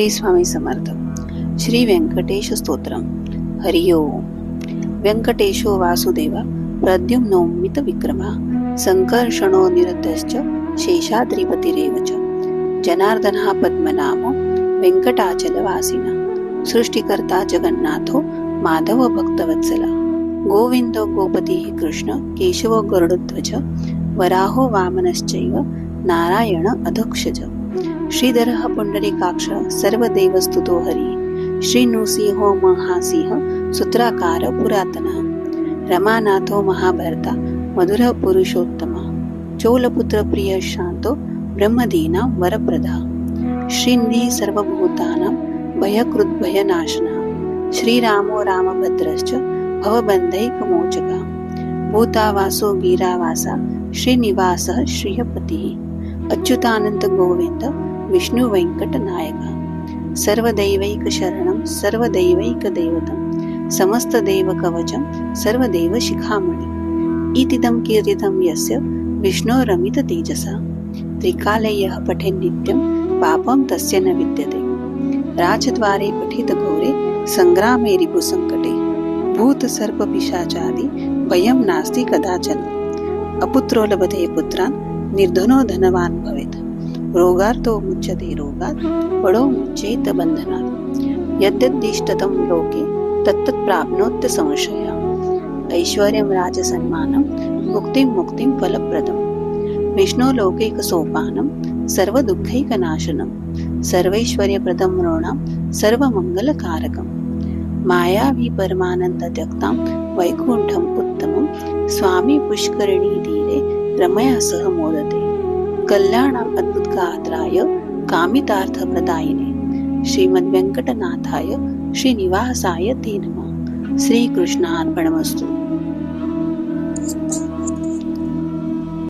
श्री स्वामी समर्थ. श्री व्यंकटेश स्तोत्रम. हरि ओम. व्यंकटेशो वासुदेवा प्रद्युम्नो मित विक्रमा संकर्षणो निरुद्धश्च शेषाद्रिपतिरेव च. जनार्दनः पद्मनामो वेंकटाचलवासिना सृष्टिकर्ता जगन्नाथो माधव भक्तवत्सला. गोविंदो गोपतिः कृष्ण केशवो गरुडध्वज वराहो वामनश्चैव नारायण अधोक्षज. श्रीधरः पुंडरीकाक्ष सर्वदेवस्तुतो हरि. श्रीनृसिंहो महासिंह सूत्राकार पुरातनः. रमानाथो महाभर्ता मधुरः पुरुषोत्तमः. चोलपुत्र प्रिय शांतो ब्रह्मदीनां वरप्रदा. श्रीनिधिः सर्वभूतानां भयकृद्भयनाशनः. श्रीरामो रामभद्रश्च भवबन्धैकमोचकः. भूतावासो गिरावासा श्रीनिवासः श्रियपतिः. अच्युतानंद गोविंद विष्णु वेंकट नायक. सर्वदैवैक शरणं सर्वदैवैकदैवतं समस्तदेव कवचं सर्वदेव शिखामणि. इतिदं कीर्तितं यस्य विष्णोरमित तेजसा. त्रिकाले यः पठेन् नित्यं पापं तस्य न विद्यते. राजद्वारे पठित घोरे संग्रामे रिपुसंकटे. भूत सर्प पिशाचादि भयं नास्ति कदाचन. अपुत्रो लभते पुत्रान् निर्धनो धनवान भवेत्. रोगार्तो मुच्यते रोगात् बडो मुच्येत बंधनात्. यद्यद्दिष्टतं लोके तत्तत् प्राप्नोत्य संशया. ऐश्वर्यं राजसन्मानं मुक्तिं मुक्तिं फलप्रदं. विष्णो लोकैकसोपानं सर्वदुःखैकनाशनं. सर्वैश्वर्यप्रदं नृणां सर्वमङ्गलकारकं. मायावी परमानंद त्यक्तां वैकुंठम् उत्तमं. स्वामी पुष्करिणी तीरे रमया सह मोदते. कल्याणम् अद्भुतगात्राय कामितार्थप्रदायिने. श्रीमद्वेंकटनाथाय श्रीनिवासाय ते नमः. श्रीकृष्णार्पणमस्तु.